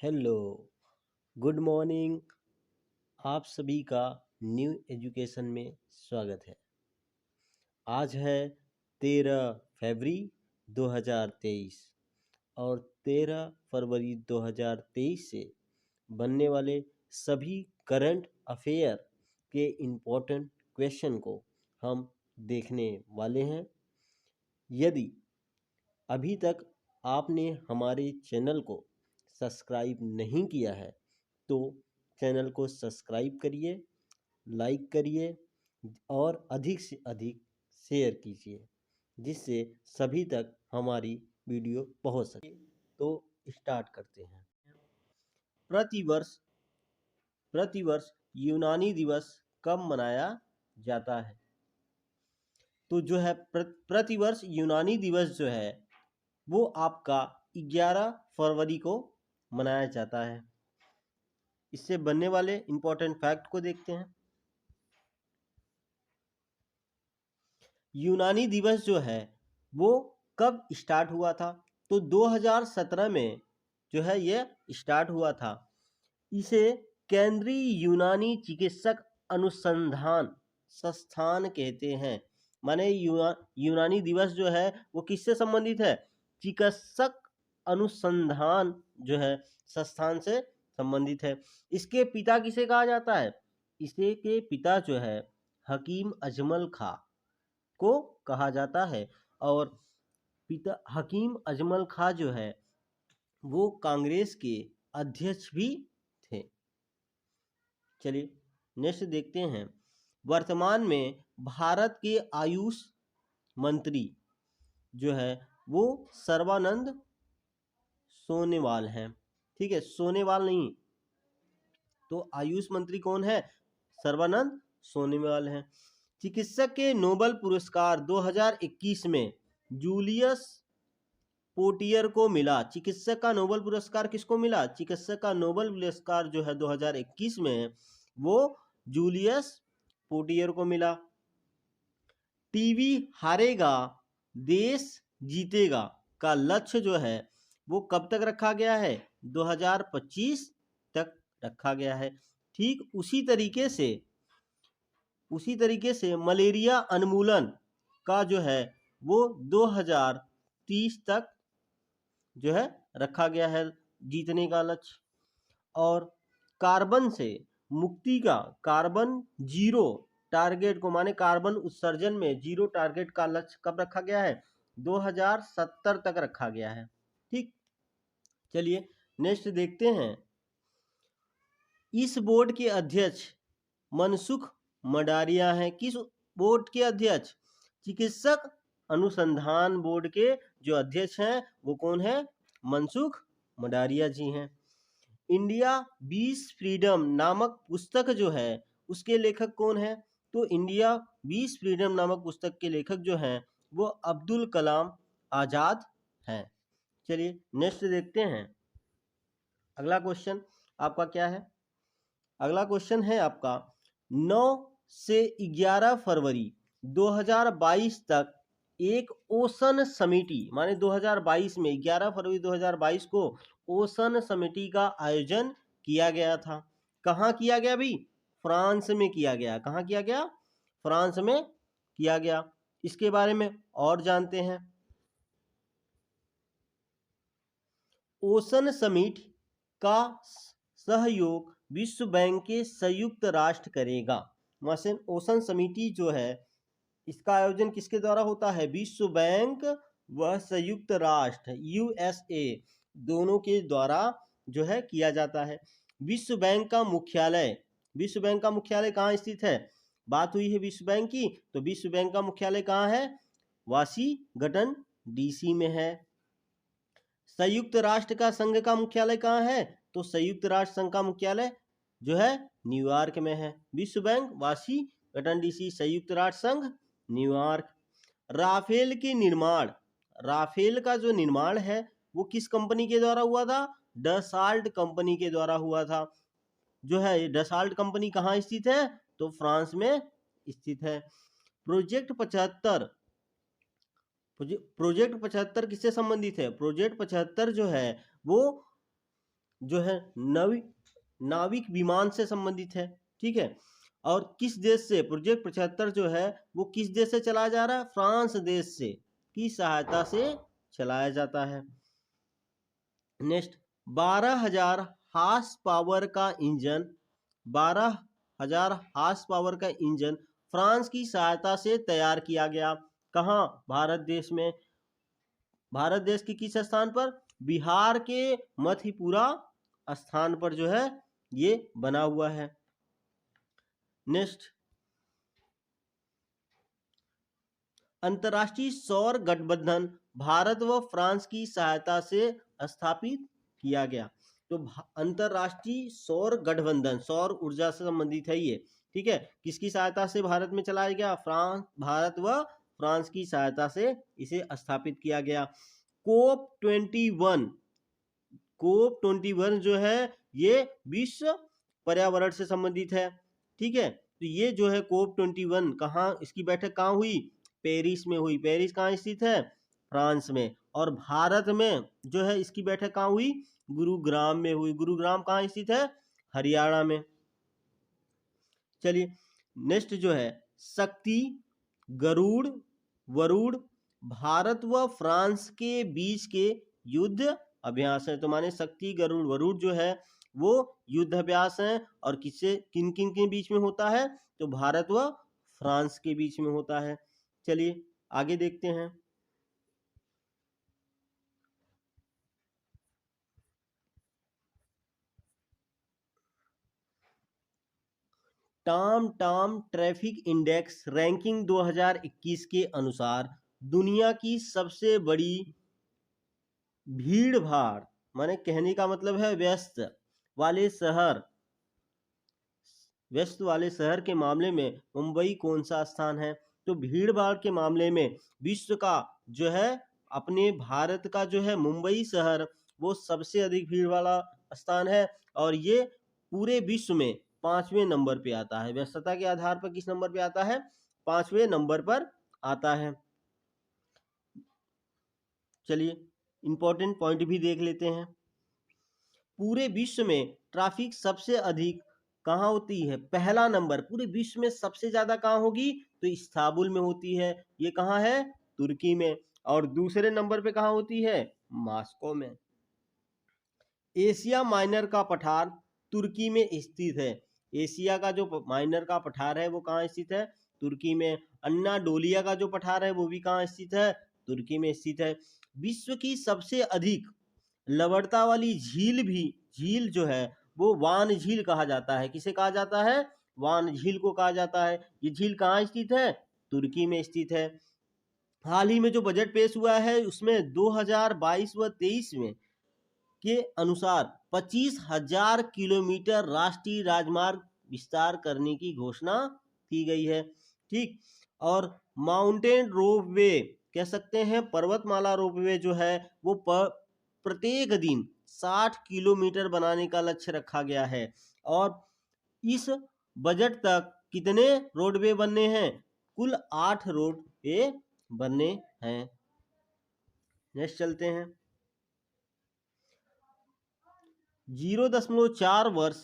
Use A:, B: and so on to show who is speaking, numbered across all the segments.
A: Hello, good morning. आप सभी का न्यू एजुकेशन में स्वागत है। आज है 13 फरवरी 2023 और 13 फरवरी 2023 से बनने वाले सभी करंट अफेयर के इम्पोर्टेंट क्वेश्चन को हम देखने वाले हैं। यदि अभी तक आपने हमारे चैनल को सब्सक्राइब नहीं किया है तो चैनल को सब्सक्राइब करिए, लाइक करिए और अधिक से अधिक शेयर कीजिए जिससे सभी तक हमारी वीडियो पहुंच सके। तो स्टार्ट करते हैं। प्रतिवर्ष प्रतिवर्ष यूनानी दिवस कब मनाया जाता है? तो जो है प्रतिवर्ष यूनानी दिवस जो है वो आपका 11 फरवरी को मनाया जाता है। इससे बनने वाले इंपॉर्टेंट फैक्ट को देखते हैं। यूनानी दिवस जो है वो कब स्टार्ट हुआ था? तो 2017 में जो है ये स्टार्ट हुआ था। इसे केंद्रीय यूनानी चिकित्सक अनुसंधान संस्थान कहते हैं। माने यूनानी दिवस जो है वो किससे संबंधित है? चिकित्सक अनुसंधान जो है संस्थान से संबंधित है। इसके पिता किसे कहा जाता है? इसके के पिता जो है हकीम अजमल खां को कहा जाता है। और पिता हकीम अजमल खां जो है वो कांग्रेस के अध्यक्ष भी थे। चलिए नेक्स्ट देखते हैं। वर्तमान में भारत के आयुष मंत्री जो है वो सर्बानंद सोनोवाल हैं। ठीक है, सोनोवाल नहीं, तो आयुष मंत्री कौन है? सर्बानंद सोनोवाल हैं। चिकित्सक के नोबेल पुरस्कार 2021 में जूलियस पोटियर को मिला। चिकित्सक का नोबेल पुरस्कार किसको मिला? चिकित्सक का नोबेल पुरस्कार जो है 2021 में वो जूलियस पोटियर को मिला। टीवी हारेगा देश जीतेगा का लक्ष्य जो है वो कब तक रखा गया है? 2025 तक रखा गया है। ठीक उसी तरीके से मलेरिया उन्मूलन का जो है वो 2030 तक जो है रखा गया है जीतने का लक्ष्य। और कार्बन से मुक्ति का कार्बन जीरो टारगेट को माने कार्बन उत्सर्जन में जीरो टारगेट का लक्ष्य कब रखा गया है? 2070 तक रखा गया है। ठीक, चलिए नेक्स्ट देखते हैं। इस बोर्ड के अध्यक्ष मनसुख मंडारिया हैं। किस बोर्ड के अध्यक्ष? चिकित्सक अनुसंधान बोर्ड के जो अध्यक्ष हैं वो कौन है? मनसुख मंडारिया जी हैं। इंडिया बीस फ्रीडम नामक पुस्तक जो है उसके लेखक कौन है? तो इंडिया बीस फ्रीडम नामक पुस्तक के लेखक जो हैं वो अब्दुल कलाम आजाद हैं। चलिए नेक्स्ट देखते हैं। अगला क्वेश्चन आपका क्या है? अगला क्वेश्चन है आपका 9 से 11 फरवरी 2022 तक एक ओशन समिति माने 2022 में 11 फरवरी 2022 को ओशन समिति का आयोजन किया गया था। कहाँ किया गया भी? फ्रांस में किया गया। कहाँ किया गया? फ्रांस में किया गया। इसके बारे में और जानते हैं। ओशन समिट का सहयोग विश्व बैंक के संयुक्त राष्ट्र करेगा। मसलन ओशन समिति जो है इसका आयोजन किसके द्वारा होता है? विश्व बैंक व संयुक्त राष्ट्र यूएसए दोनों के द्वारा जो है किया जाता है। विश्व बैंक का मुख्यालय कहाँ स्थित है? बात हुई है विश्व बैंक की, तो विश्व बैंक का मुख्यालय कहाँ है? वाशिंगटन डीसी में है। संयुक्त राष्ट्र का संघ का मुख्यालय कहाँ है? तो संयुक्त राष्ट्र संघ का मुख्यालय जो है न्यूयॉर्क में है। विश्व बैंक वाशिंगटन डीसी, संयुक्त राष्ट्र संघ न्यूयॉर्क। राफेल का जो निर्माण है वो किस कंपनी के द्वारा हुआ था? डसाल्ट कंपनी के द्वारा हुआ था। जो है डसाल्ट कंपनी कहाँ स्थित है? तो फ्रांस में स्थित है। प्रोजेक्ट 75 किससे संबंधित है? प्रोजेक्ट 75 जो है वो जो है नाविक विमान से संबंधित है, ठीक है। और किस देश से प्रोजेक्ट 75 जो है वो किस देश से चलाया जा रहा है? फ्रांस देश से की सहायता से चलाया जाता है। नेक्स्ट, 12,000 हार्स पावर का इंजन 12,000 हार्स पावर का इंजन फ्रांस की सहायता से तैयार किया गया। कहाँ? भारत देश में। भारत देश के किस स्थान पर? बिहार के मधेपुरा स्थान पर जो है ये बना हुआ है। नेक्स्ट, अंतर्राष्ट्रीय सौर गठबंधन भारत व फ्रांस की सहायता से स्थापित किया गया। तो अंतर्राष्ट्रीय सौर गठबंधन सौर ऊर्जा से संबंधित है ये, ठीक है। किसकी सहायता से भारत में चलाया गया? भारत व फ्रांस की सहायता से इसे स्थापित किया गया। COP21 जो है ये विश्व पर्यावरण से संबंधित है, ठीक है। तो ये जो है COP21 कहाँ, इसकी बैठक कहाँ हुई? पेरिस में हुई। पेरिस कहाँ स्थित है? फ्रांस में। और भारत में जो है इसकी बैठक कहाँ हुई? गुरुग्राम में हुई। गुरुग्राम कहाँ स्थित है? हरियाणा में। चलिए नेक्स्ट जो है शक्ति, गरुड़, वरुड़ भारत व फ्रांस के बीच के युद्ध अभ्यास है। तो माने शक्ति, गरुड़, वरुड़ जो है वो युद्ध अभ्यास है। और किससे किन किन के बीच में होता है? तो भारत व फ्रांस के बीच में होता है। चलिए आगे देखते हैं। टाम ट्रैफिक इंडेक्स रैंकिंग 2021 के अनुसार दुनिया की सबसे बड़ी भीड़ भाड़ माने कहने का मतलब है व्यस्त वाले शहर के मामले में मुंबई कौन सा स्थान है? तो भीड़ भाड़ के मामले में विश्व का जो है अपने भारत का जो है मुंबई शहर वो सबसे अधिक भीड़ वाला स्थान है। और ये पूरे विश्व में 5वें नंबर पे आता है। व्यस्तता के आधार पर किस नंबर पे आता है? 5वें नंबर पर आता है। चलिए इंपॉर्टेंट पॉइंट भी देख लेते हैं। पूरे विश्व में ट्रैफिक सबसे अधिक कहाँ होती है? पहला नंबर पूरे विश्व में सबसे ज्यादा कहाँ होगी? तो इस्तांबुल में होती है। ये कहाँ है? तुर्की में। और दूसरे नंबर पे कहाँ होती है? मॉस्को में। एशिया माइनर का पठार तुर्की में स्थित है। एशिया का जो माइनर का पठार है वो कहाँ स्थित है? तुर्की में। अन्ना डोलिया का जो पठार है वो भी कहाँ स्थित है? तुर्की में स्थित है। विश्व की सबसे अधिक लवणता वाली झील जो है वो वान झील कहा जाता है। किसे कहा जाता है? वान झील को कहा जाता है। ये झील कहाँ स्थित है? तुर्की में स्थित है। हाल ही में जो बजट पेश हुआ है उसमें 2022 व 23 में के अनुसार 25,000 किलोमीटर राष्ट्रीय राजमार्ग विस्तार करने की घोषणा की गई है, ठीक। और माउंटेन रोपवे कह सकते हैं, पर्वतमाला रोपवे जो है वो प्रत्येक दिन 60 किलोमीटर बनाने का लक्ष्य रखा गया है। और इस बजट तक कितने रोडवे बनने हैं? कुल 8 रोडवे बनने हैं। नेक्स्ट चलते हैं। 0.4 वर्ष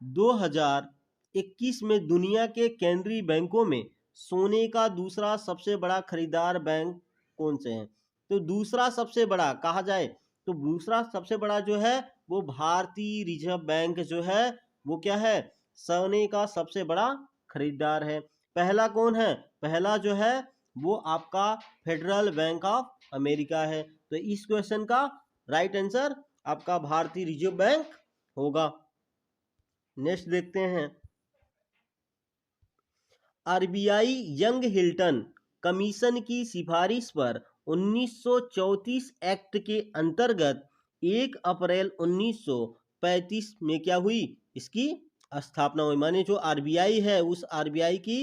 A: 2021 में दुनिया के केंद्रीय बैंकों में सोने का दूसरा सबसे बड़ा खरीदार बैंक कौन से हैं? तो दूसरा सबसे बड़ा कहा जाए तो दूसरा सबसे बड़ा जो है वो भारतीय रिजर्व बैंक जो है वो क्या है? सोने का सबसे बड़ा खरीदार है। पहला कौन है? पहला जो है वो आपका फेडरल बैंक ऑफ अमेरिका है। तो इस क्वेश्चन का राइट आंसर आपका भारतीय रिजर्व बैंक होगा। नेक्स्ट देखते हैं। आरबीआई यंग हिल्टन कमीशन की सिफारिश पर 1934 एक्ट के अंतर्गत 1 अप्रैल 1935 में क्या हुई? इसकी स्थापना हुई। माने जो आरबीआई है उस आरबीआई की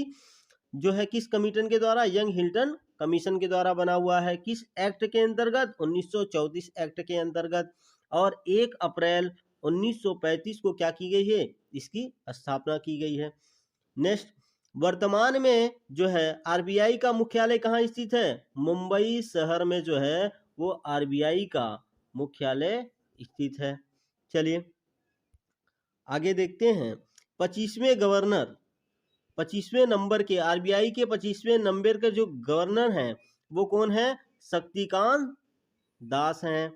A: जो है किस कमीशन के द्वारा? यंग हिल्टन कमीशन के द्वारा बना हुआ है। किस एक्ट के अंतर्गत? 1934 एक्ट के अंतर्गत। और 1 अप्रैल 1935 को क्या की गई है? इसकी स्थापना की गई है। नेक्स्ट, वर्तमान में जो है आरबीआई का मुख्यालय कहाँ स्थित है? मुंबई शहर में जो है वो आरबीआई का मुख्यालय स्थित है। चलिए आगे देखते हैं। 25वें गवर्नर, 25वें नंबर के आरबीआई के 25वें नंबर के जो गवर्नर हैं वो कौन है? शक्तिकांत दास हैं।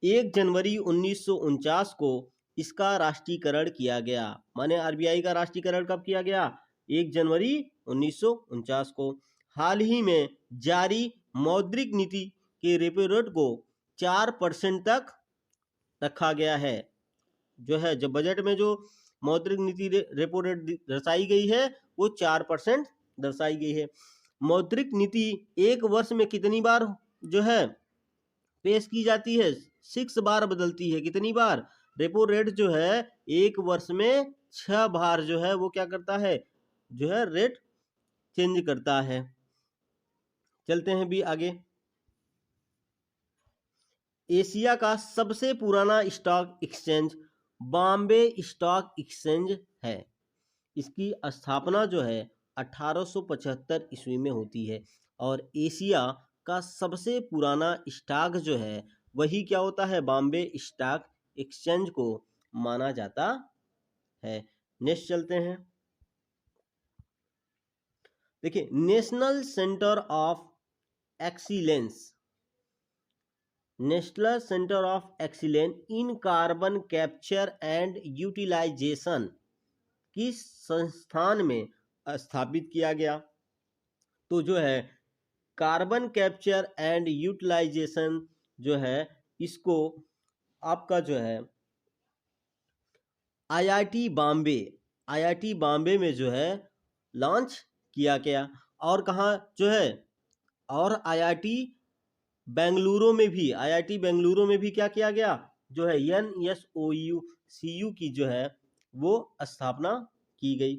A: 1 जनवरी 1949 को इसका राष्ट्रीयकरण किया गया। माने आरबीआई का राष्ट्रीयकरण कब किया गया? 1 जनवरी 1949 को। हाल ही में जारी मौद्रिक नीति के रेपो रेट को 4% तक रखा गया है। जो है जब बजट में जो मौद्रिक नीति रेपो रेट दर्शाई गई है वो 4% दर्शाई गई है। मौद्रिक नीति एक वर्ष में कितनी बार जो है पेश की जाती है? 6 बार बदलती है। कितनी बार? रेपो रेट जो है एक वर्ष में 6 बार जो है वो क्या करता है? जो है रेट चेंज करता है। चलते हैं भी आगे। एशिया का सबसे पुराना stock exchange Bombay stock exchange है। इसकी स्थापना जो है 1875 ईस्वी में होती है और एशिया का सबसे पुराना स्टॉक जो है वही क्या होता है? बॉम्बे स्टॉक एक्सचेंज को माना जाता है। नेक्स्ट चलते हैं। देखिए national centre of excellence, national centre of excellence in carbon capture and utilisation किस संस्थान में स्थापित किया गया? तो जो है कार्बन कैप्चर एंड यूटिलाइजेशन जो है इसको आपका जो है आईआईटी बॉम्बे में जो है लॉन्च किया गया। और कहाँ जो है? और आईआईटी बेंगलुरु में भी क्या किया गया? जो है NSOU की जो है वो स्थापना की गई।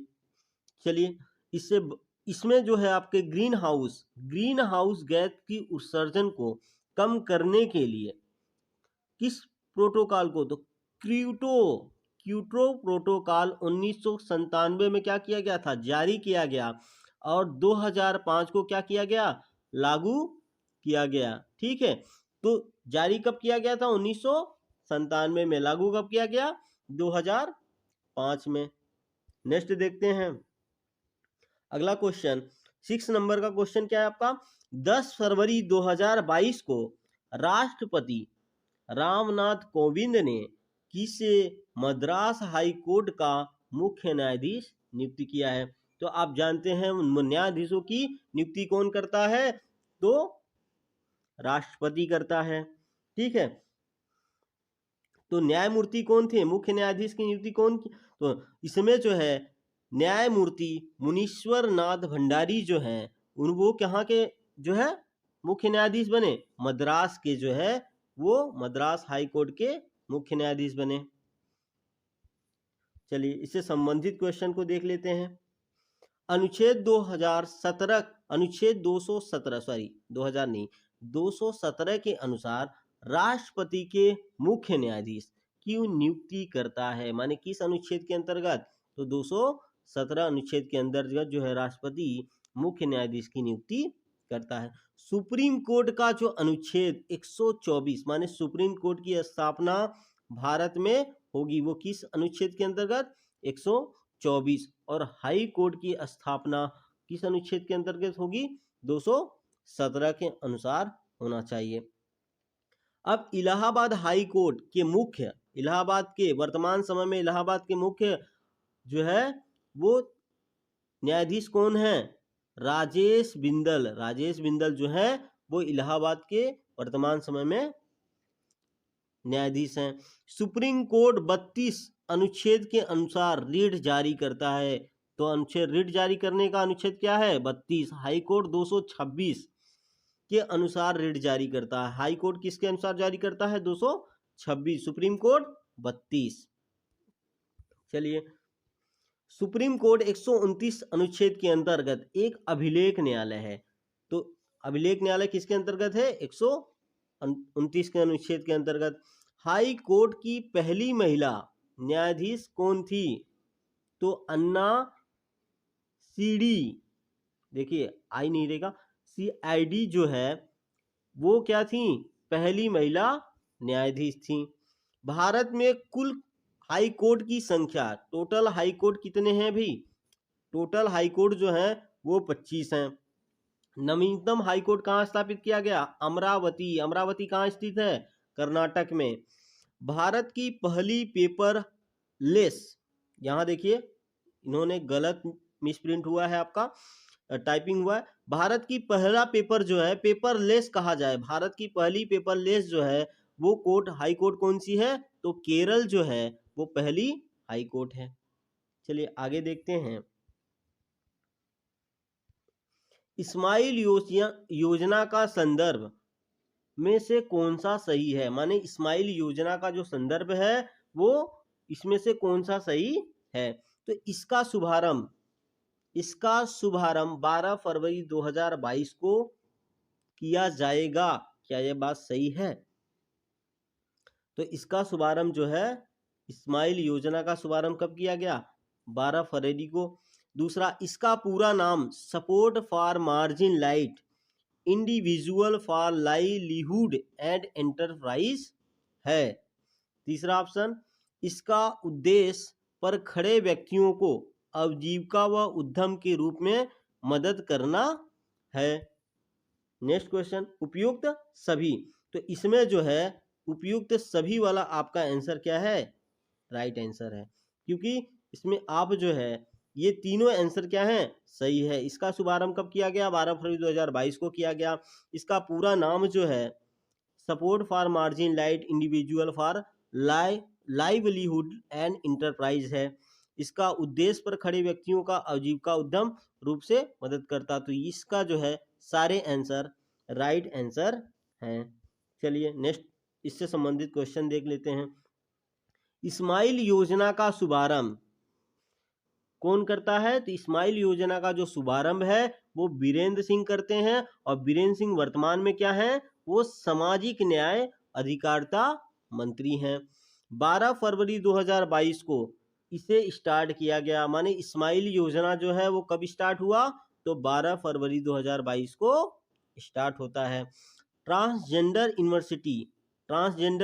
A: चलिए इसमें जो है आपके ग्रीन हाउस गैस की उत्सर्जन को कम करने के लिए किस प्रोटोकॉल को? तो क्योटो प्रोटोकॉल 1997 में क्या किया गया था? जारी किया गया और 2005 को क्या किया गया? लागू किया गया। ठीक है, तो जारी कब किया गया था? 1997 में। लागू कब किया गया? 2005 में। नेक्स्ट देखते हैं अगला क्वेश्चन। 6 नंबर का क्वेश्चन क्या है आपका? 10 फरवरी 2022 को राष्ट्रपति रामनाथ कोविंद ने किसे मद्रास हाई कोर्ट का मुख्य न्यायाधीश नियुक्त किया है? तो आप जानते हैं न्यायाधीशों की नियुक्ति कौन करता है? तो राष्ट्रपति करता है। ठीक है, तो न्यायमूर्ति कौन थे? मुख्य न्यायाधीश की नियुक्ति कौन की? तो इसमें जो है न्यायमूर्ति मुनीश्वर नाथ भंडारी जो हैं वो कहाँ के जो है मुख्य न्यायाधीश बने? मद्रास के जो है वो मद्रास हाई कोर्ट के मुख्य न्यायाधीश बने। चलिए इससे संबंधित क्वेश्चन को देख लेते हैं। अनुच्छेद 217 के अनुसार राष्ट्रपति के मुख्य न्यायाधीश की नियुक्ति करता है। माने किस अनुच्छेद के अंतर्गत? तो 217 अनुच्छेद के अंतर्गत जो है राष्ट्रपति मुख्य न्यायाधीश की नियुक्ति करता है। सुप्रीम कोर्ट का जो अनुच्छेद 124 माने सुप्रीम कोर्ट की स्थापना भारत में होगी वो किस अनुच्छेद के अंतर्गत? 124। और हाई कोर्ट की स्थापना किस अनुच्छेद के अंतर्गत होगी? 217 के अनुसार होना चाहिए। अब इलाहाबाद हाई कोर्ट के मुख्य, वर्तमान समय में इलाहाबाद के मुख्य जो है वो न्यायाधीश कौन है? राजेश बिंदल जो है वो इलाहाबाद के वर्तमान समय में न्यायाधीश हैं। सुप्रीम कोर्ट 32 अनुच्छेद के अनुसार रीट जारी करता है। तो अनुच्छेद रीट जारी करने का अनुच्छेद क्या है? 32। हाई कोर्ट 226 के अनुसार रीट जारी करता है। हाई कोर्ट किसके अनुसार जारी करता है? 226। Supreme court 32। चलिए सुप्रीम कोर्ट 129 अनुच्छेद के अंतर्गत एक अभिलेख न्यायालय है। तो अभिलेख न्यायालय किसके अंतर्गत है? 129 के अनुच्छेद के अंतर्गत। हाई कोर्ट की पहली महिला न्यायाधीश कौन थी? तो अन्ना सीडी, देखिए आई नहीं रहेगा, CID जो है वो क्या थी? पहली महिला न्यायाधीश थी। भारत में कुल हाई कोर्ट की संख्या, टोटल हाई कोर्ट कितने हैं भी? टोटल हाई कोर्ट जो है वो 25 हैं। नवीनतम हाई कोर्ट कहाँ स्थापित किया गया? अमरावती। अमरावती कहाँ स्थित है? कर्नाटक में। भारत की पहली पेपर लेस, यहाँ देखिए इन्होंने गलत मिसप्रिंट हुआ है, आपका टाइपिंग हुआ है। भारत की पहला पेपर जो है पेपरलेस कहा जाए, भारत की पहली पेपरलेस जो है वो कोर्ट हाई कोर्ट कौन सी है? तो केरल जो है वो पहली हाई कोर्ट है। चलिए आगे देखते हैं। इस्माइल योजना का संदर्भ में से कौन सा सही है? माने इस्माइल योजना का जो संदर्भ है वो इसमें से कौन सा सही है? तो इसका शुभारंभ 12 फरवरी 2022 को किया जाएगा। क्या यह बात सही है? तो इसका शुभारंभ जो है, इस्माइल योजना का शुभारंभ कब किया गया? 12 फरवरी को। दूसरा, इसका पूरा नाम support for margin light individual for livelihood and enterprise है। तीसरा ऑप्शन, इसका उद्देश्य पर खड़े व्यक्तियों को आजीविका व उद्यम के रूप में मदद करना है। नेक्स्ट क्वेश्चन, उपयुक्त सभी। तो इसमें जो है उपयुक्त सभी वाला आपका आंसर क्या है? राइट आंसर है, क्योंकि इसमें आप जो है ये तीनों आंसर क्या है? सही है। इसका शुभारंभ कब किया गया? 12 फरवरी 2022 को किया गया। इसका पूरा नाम जो है support for margin light individual for livelihood and enterprise है। इसका उद्देश्य पर खड़े व्यक्तियों का आजीविका उद्यम रूप से मदद करता। तो इसका जो है सारे आंसर राइट आंसर हैं। चलिए नेक्स्ट इससे संबंधित क्वेश्चन देख लेते हैं। इस्माइल योजना का शुभारंभ कौन करता है? तो इस्माइल योजना का जो शुभारंभ है वो बीरेंद्र सिंह करते हैं, और बीरेंद्र सिंह वर्तमान में क्या है? वो सामाजिक न्याय अधिकारिता मंत्री हैं। 12 फरवरी 2022 को इसे स्टार्ट किया गया। माने इस्माइल योजना जो है वो कब स्टार्ट हुआ? तो 12 फरवरी 2022 को स्टार्ट होता है। ट्रांसजेंडर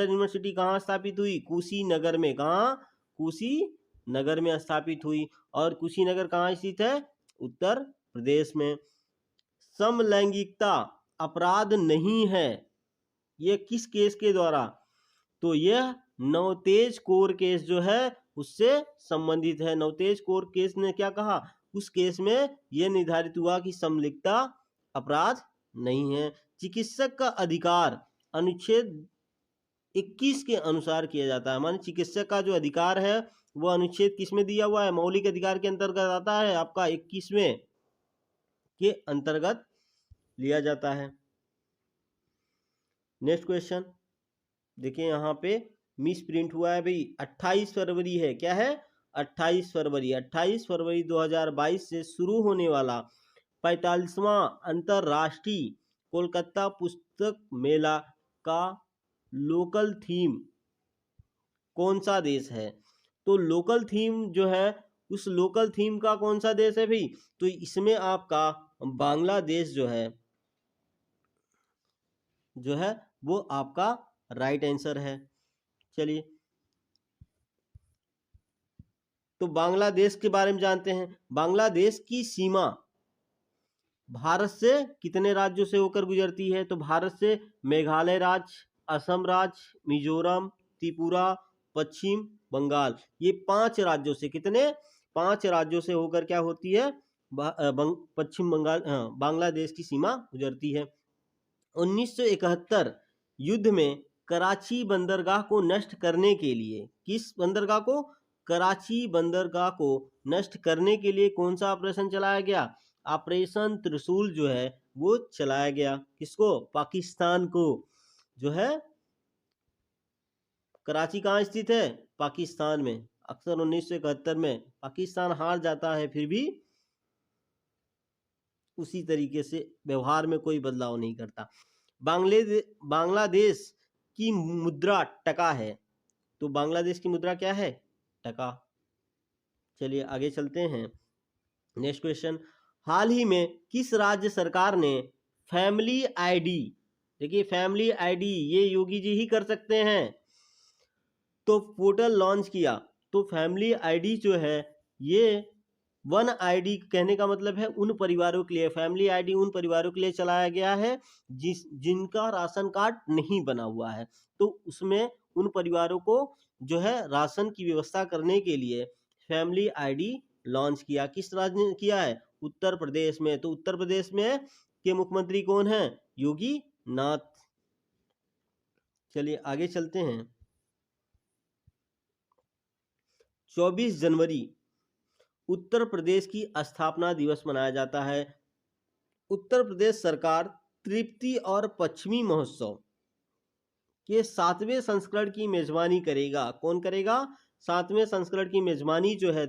A: यूनिवर्सिटी कहाँ स्थापित हुई? कुशीनगर में। कहाँ? कुशीनगर में स्थापित हुई। और कुशीनगर कहाँ स्थित है? उत्तर प्रदेश में। समलैंगिकता अपराध नहीं है, ये किस केस के द्वारा? तो यह नवतेज कोर केस जो है उससे संबंधित है। नवतेज कोर केस ने क्या कहा? उस केस में यह निर्धारित हुआ कि समलैंगिकता अपराध नहीं है। चिकित्सक का अधिकार अनुच्छेद 21 के अनुसार किया जाता है। माने चिकित्सक का जो अधिकार है वो अनुच्छेद किस में दिया हुआ है? मौलिक अधिकार के अंतर्गत आता है, आपका 21वें के अंतर्गत लिया जाता है। नेक्स्ट क्वेश्चन देखिए, यहाँ पे मिस प्रिंट हुआ है भाई, 28 फरवरी है। क्या है? 28 फरवरी 2022 से शुरू होने वाला 45वां अंतरराष्ट्रीय कोलकाता पुस्तक मेला का लोकल थीम कौन सा देश है? तो लोकल थीम जो है उस लोकल थीम का कौन सा देश है भाई? तो इसमें आपका बांग्लादेश जो है वो आपका राइट आंसर है। चलिए तो बांग्लादेश के बारे में जानते हैं। बांग्लादेश की सीमा भारत से कितने राज्यों से होकर गुजरती है? तो भारत से मेघालय राज्य, असम राज्य, मिजोरम, त्रिपुरा, पश्चिम बंगाल, ये 5 राज्यों से, कितने? 5 राज्यों से होकर क्या होती है? पश्चिम बंगाल बांग्लादेश की सीमा गुजरती है। 1971 युद्ध में कराची बंदरगाह को नष्ट करने के लिए, किस बंदरगाह को? कराची बंदरगाह को नष्ट करने के लिए कौन सा ऑपरेशन चलाया गया? ऑपरेशन त्रिशूल जो है वो चलाया गया। किसको? पाकिस्तान को। जो है कराची कहाँ स्थित है? पाकिस्तान में। अक्सर 1971 में पाकिस्तान हार जाता है, फिर भी उसी तरीके से व्यवहार में कोई बदलाव नहीं करता। बांग्लादेश की मुद्रा टका है। तो बांग्लादेश की मुद्रा क्या है? टका। चलिए आगे चलते हैं। नेक्स्ट क्वेश्चन, हाल ही में किस राज्य सरकार ने फैमिली आईडी, देखिए फैमिली आईडी ये योगी जी ही कर सकते हैं, तो पोर्टल लॉन्च किया। तो फैमिली आईडी जो है ये वन आईडी कहने का मतलब है उन परिवारों के लिए, फैमिली आईडी उन परिवारों के लिए चलाया गया है जिनका राशन कार्ड नहीं बना हुआ है। तो उसमें उन परिवारों को जो है राशन की व्यवस्था करने के लिए फैमिली आईडी लॉन्च किया। किस राज्य ने किया है? उत्तर प्रदेश में। तो उत्तर प्रदेश में के मुख्यमंत्री कौन है? योगी नाथ। चलिए आगे चलते हैं। 24 जनवरी उत्तर प्रदेश की स्थापना दिवस मनाया जाता है। उत्तर प्रदेश सरकार तृप्ति और पश्चिमी महोत्सव के 7वें संस्करण की मेजबानी करेगा। कौन करेगा? 7वें संस्करण की मेजबानी जो है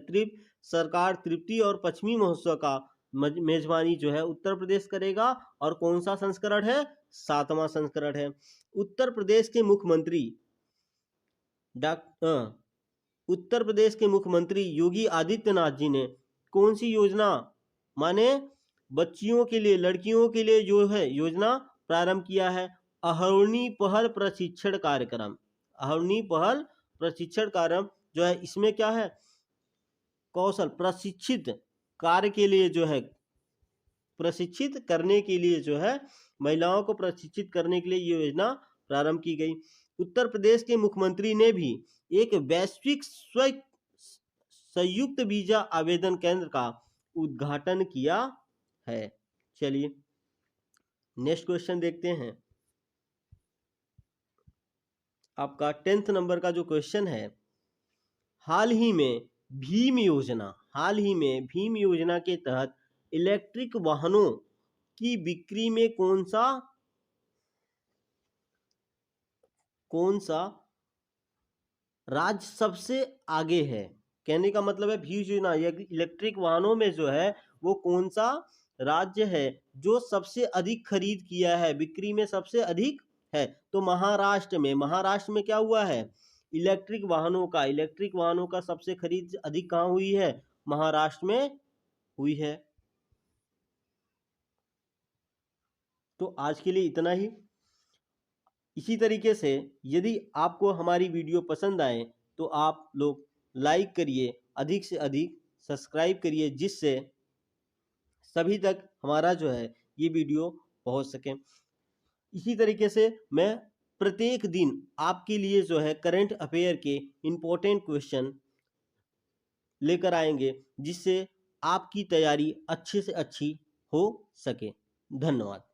A: सरकार तृप्ति और पश्चिमी महोत्सव का मेजबानी जो है उत्तर प्रदेश करेगा। और कौन सा संस्करण है? 7वां संस्करण है। उत्तर प्रदेश के मुख्यमंत्री उत्तर प्रदेश के मुख्यमंत्री योगी आदित्यनाथ जी ने कौन सी योजना, माने बच्चियों के लिए, लड़कियों के लिए जो है योजना प्रारंभ किया है? अहर्निशि पहल प्रशिक्षण कार्यक्रम। अहर्निशि पहल प्रशिक्षण कार्यक्रम जो है इसमें क्या है? कौशल प्रशिक्षित कार्य के लिए जो है, प्रशिक्षित करने के लिए जो है, महिलाओं को प्रशिक्षित करने के लिए ये योजना प्रारंभ की गई। उत्तर प्रदेश के मुख्यमंत्री ने भी एक वैश्विक संयुक्त वीजा आवेदन केंद्र का उद्घाटन किया है। चलिए नेक्स्ट क्वेश्चन देखते हैं। आपका 10th नंबर का जो क्वेश्चन है, हाल ही में भीम योजना के तहत इलेक्ट्रिक वाहनों की बिक्री में कौन सा राज्य सबसे आगे है? कहने का मतलब है भीम योजना इलेक्ट्रिक वाहनों में जो है वो कौन सा राज्य है जो सबसे अधिक खरीद किया है, बिक्री में सबसे अधिक है? तो महाराष्ट्र में क्या हुआ है? इलेक्ट्रिक वाहनों का सबसे खरीद अधिक कहाँ हुई है? महाराष्ट्र में हुई है। तो आज के लिए इतना ही। इसी तरीके से यदि आपको हमारी वीडियो पसंद आए तो आप लोग लाइक करिए, अधिक से अधिक सब्सक्राइब करिए, जिससे सभी तक हमारा जो है ये वीडियो पहुंच सके। इसी तरीके से मैं प्रत्येक दिन आपके लिए जो है करंट अफेयर के इम्पोर्टेंट क्वेश्चन लेकर आएंगे, जिससे आपकी तैयारी अच्छे से अच्छी हो सके। धन्यवाद।